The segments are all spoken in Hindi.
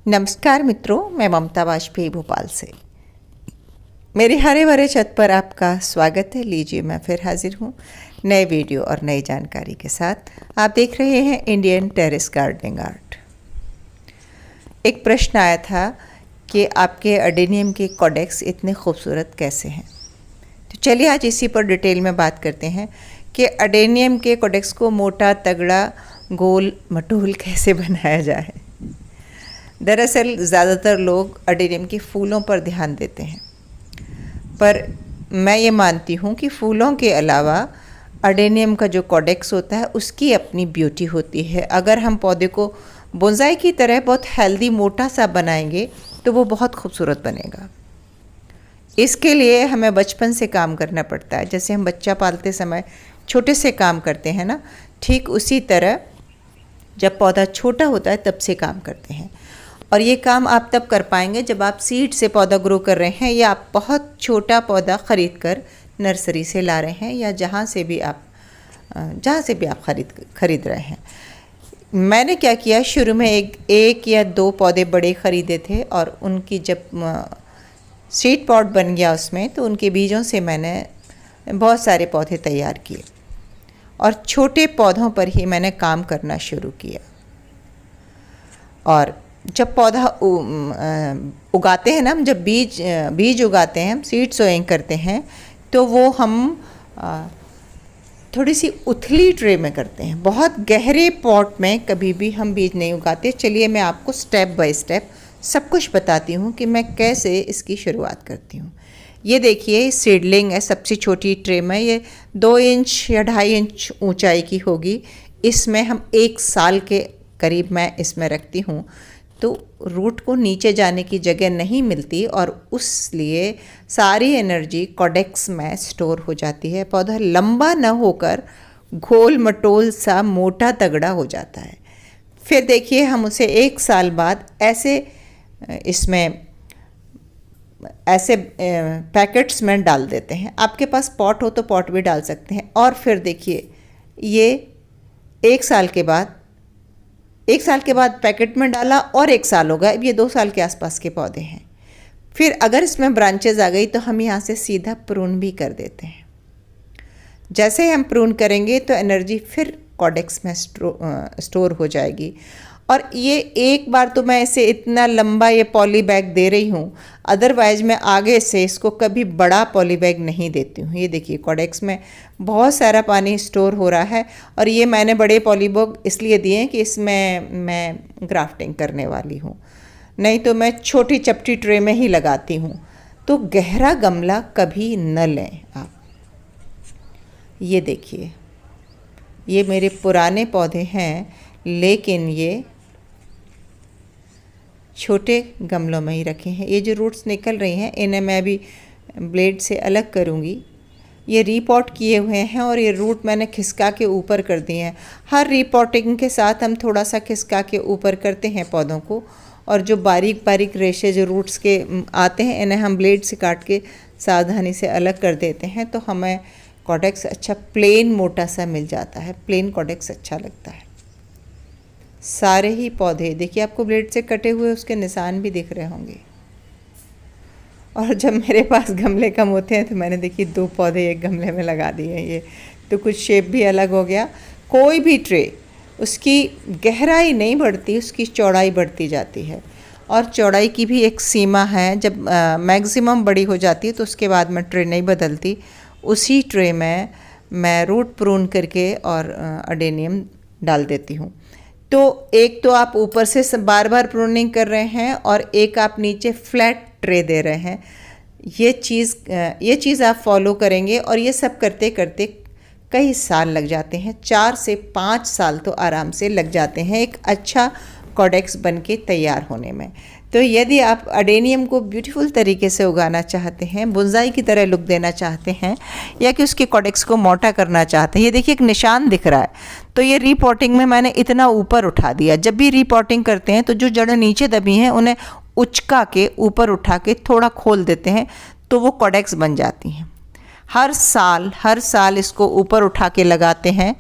नमस्कार मित्रों, मैं ममता वाजपेयी भोपाल से। मेरे हरे भरे छत पर आपका स्वागत है। लीजिए, मैं फिर हाजिर हूँ नए वीडियो और नई जानकारी के साथ। आप देख रहे हैं इंडियन टेरेस गार्डनिंग आर्ट। एक प्रश्न आया था कि आपके अडेनियम के कॉडेक्स इतने खूबसूरत कैसे हैं। तो चलिए आज इसी पर डिटेल में बात करते हैं कि अडेनियम के कॉडेक्स को मोटा, तगड़ा, गोल, मटोल कैसे बनाया जाए। दरअसल ज़्यादातर लोग अडेनियम के फूलों पर ध्यान देते हैं, पर मैं ये मानती हूँ कि फूलों के अलावा अडेनियम का जो कॉडेक्स होता है उसकी अपनी ब्यूटी होती है। अगर हम पौधे को बोंसाई की तरह बहुत हेल्दी, मोटा सा बनाएंगे तो वो बहुत खूबसूरत बनेगा। इसके लिए हमें बचपन से काम करना पड़ता है। जैसे हम बच्चा पालते समय छोटे से काम करते हैं ना, ठीक उसी तरह जब पौधा छोटा होता है तब से काम करते हैं। और ये काम आप तब कर पाएंगे जब आप सीड से पौधा ग्रो कर रहे हैं या आप बहुत छोटा पौधा ख़रीद कर नर्सरी से ला रहे हैं या जहाँ से भी आप खरीद रहे हैं। मैंने क्या किया, शुरू में एक या दो पौधे बड़े ख़रीदे थे और उनकी जब सीड पॉट बन गया उसमें, तो उनके बीजों से मैंने बहुत सारे पौधे तैयार किए और छोटे पौधों पर ही मैंने काम करना शुरू किया। और जब पौधा उगाते हैं ना, हम जब बीज उगाते हैं, हम सीड सोइंग करते हैं, तो वो हम थोड़ी सी उथली ट्रे में करते हैं। बहुत गहरे पॉट में कभी भी हम बीज नहीं उगाते। चलिए मैं आपको स्टेप बाय स्टेप सब कुछ बताती हूँ कि मैं कैसे इसकी शुरुआत करती हूँ। ये देखिए, सीडलिंग है सबसे छोटी ट्रे में। ये 2 इंच या 2.5 इंच ऊंचाई की होगी। इसमें हम 1 साल के करीब मैं इसमें रखती हूँ। तो रूट को नीचे जाने की जगह नहीं मिलती और उसलिए सारी एनर्जी कॉडेक्स में स्टोर हो जाती है। पौधा लंबा न होकर गोल मटोल सा मोटा तगड़ा हो जाता है। फिर देखिए, हम उसे 1 साल बाद ऐसे पैकेट्स में डाल देते हैं। आपके पास पॉट हो तो पॉट भी डाल सकते हैं। और फिर देखिए, ये 1 साल के बाद पैकेट में डाला और 1 साल हो गया। अब ये 2 साल के आसपास के पौधे हैं। फिर अगर इसमें ब्रांचेज आ गई तो हम यहाँ से सीधा प्रून भी कर देते हैं। जैसे हम प्रून करेंगे तो एनर्जी फिर कॉडेक्स में स्टोर हो जाएगी। और ये एक बार तो मैं इसे इतना लंबा ये पॉली बैग दे रही हूँ, अदरवाइज मैं आगे से इसको कभी बड़ा पॉली बैग नहीं देती हूँ। ये देखिए, कॉडेक्स में बहुत सारा पानी स्टोर हो रहा है और ये मैंने बड़े पॉली बैग इसलिए दिए हैं कि इसमें मैं ग्राफ्टिंग करने वाली हूँ, नहीं तो मैं छोटी चपटी ट्रे में ही लगाती हूँ। तो गहरा गमला कभी न लें आप। ये देखिए, ये मेरे पुराने पौधे हैं, लेकिन ये छोटे गमलों में ही रखे हैं। ये जो रूट्स निकल रही हैं, इन्हें मैं अभी ब्लेड से अलग करूँगी। ये रीपॉट किए हुए हैं और ये रूट मैंने खिसका के ऊपर कर दिए हैं। हर रीपॉटिंग के साथ हम थोड़ा सा खिसका के ऊपर करते हैं पौधों को, और जो बारीक बारीक रेशे जो रूट्स के आते हैं, इन्हें हम ब्लेड से काट के सावधानी से अलग कर देते हैं। तो हमें कॉडेक्स अच्छा प्लेन मोटा सा मिल जाता है। प्लेन कॉडेक्स अच्छा लगता है। सारे ही पौधे देखिए, आपको ब्लेड से कटे हुए उसके निशान भी दिख रहे होंगे। और जब मेरे पास गमले कम होते हैं तो मैंने देखिए 2 पौधे एक गमले में लगा दिए हैं। ये तो कुछ शेप भी अलग हो गया। कोई भी ट्रे, उसकी गहराई नहीं बढ़ती, उसकी चौड़ाई बढ़ती जाती है। और चौड़ाई की भी एक सीमा है। जब मैक्सिमम बड़ी हो जाती है तो उसके बाद मैं ट्रे नहीं बदलती। उसी ट्रे में मैं रूट प्रून करके और अडेनियम डाल देती हूँ। तो एक तो आप ऊपर से बार बार प्रूनिंग कर रहे हैं और एक आप नीचे फ्लैट ट्रे दे रहे हैं। ये चीज़ आप फॉलो करेंगे और ये सब करते करते कई साल लग जाते हैं। 4 से 5 साल तो आराम से लग जाते हैं एक अच्छा कॉडेक्स बन के तैयार होने में। तो यदि आप अडेनियम को ब्यूटीफुल तरीके से उगाना चाहते हैं, बोंसाई की तरह लुक देना चाहते हैं, या कि उसके कॉडेक्स को मोटा करना चाहते हैं, ये देखिए एक निशान दिख रहा है। तो ये रीपॉटिंग में मैंने इतना ऊपर उठा दिया। जब भी रीपॉटिंग करते हैं तो जो जड़ें नीचे दबी हैं उन्हें उचका के ऊपर उठा के थोड़ा खोल देते हैं, तो वो कॉडेक्स बन जाती हैं। हर साल इसको ऊपर उठा के लगाते हैं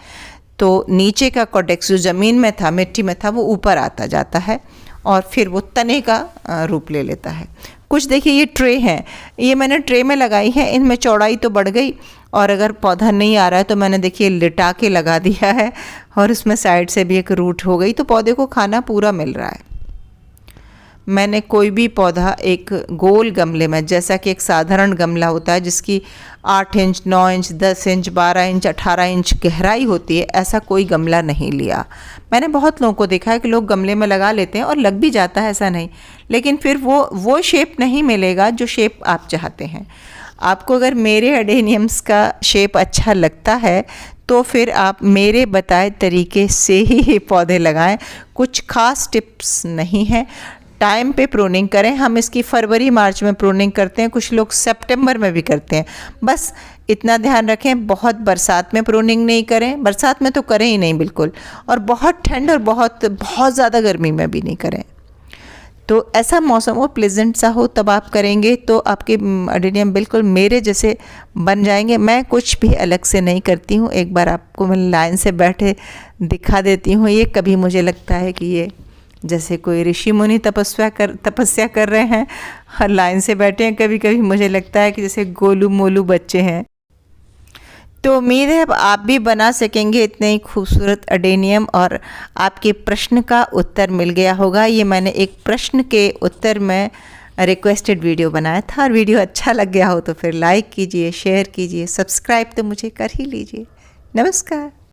तो नीचे का कॉडेक्स जो ज़मीन में था, मिट्टी में था, वो ऊपर आता जाता है और फिर वो तने का रूप ले लेता है। कुछ देखिए ये ट्रे हैं, ये मैंने ट्रे में लगाई है, इनमें चौड़ाई तो बढ़ गई, और अगर पौधा नहीं आ रहा है तो मैंने देखिए लिटा के लगा दिया है, और उसमें साइड से भी एक रूट हो गई, तो पौधे को खाना पूरा मिल रहा है। मैंने कोई भी पौधा एक गोल गमले में, जैसा कि एक साधारण गमला होता है जिसकी 8 inch, 9 inch, 10 inch, 12 inch, 18 inch गहराई होती है, ऐसा कोई गमला नहीं लिया। मैंने बहुत लोगों को देखा है कि लोग गमले में लगा लेते हैं और लग भी जाता है, ऐसा नहीं, लेकिन फिर वो शेप नहीं मिलेगा जो शेप आप चाहते हैं। आपको अगर मेरे एडेनियम्स का शेप अच्छा लगता है तो फिर आप मेरे बताए तरीके से ही पौधे लगाएं। कुछ खास टिप्स नहीं है। टाइम पे प्रूनिंग करें। हम इसकी फरवरी मार्च में प्रूनिंग करते हैं, कुछ लोग सितंबर में भी करते हैं। बस इतना ध्यान रखें, बहुत बरसात में प्रूनिंग नहीं करें, बरसात में तो करें ही नहीं बिल्कुल, और बहुत ठंड और बहुत ज़्यादा गर्मी में भी नहीं करें। तो ऐसा मौसम हो, प्लेजेंट सा हो, तब आप करेंगे तो आपके एडेनियम बिल्कुल मेरे जैसे बन जाएंगे। मैं कुछ भी अलग से नहीं करती हूँ। एक बार आपको मैं लाइन से बैठे दिखा देती हूँ। ये कभी मुझे लगता है कि ये जैसे कोई ऋषि मुनि तपस्या कर रहे हैं और लाइन से बैठे हैं। कभी कभी मुझे लगता है कि जैसे गोलू मोलू बच्चे हैं। तो उम्मीद है अब आप भी बना सकेंगे इतने ही खूबसूरत एडेनियम, और आपके प्रश्न का उत्तर मिल गया होगा। ये मैंने एक प्रश्न के उत्तर में रिक्वेस्टेड वीडियो बनाया था, और वीडियो अच्छा लग गया हो तो फिर लाइक कीजिए, शेयर कीजिए, सब्सक्राइब तो मुझे कर ही लीजिए। नमस्कार।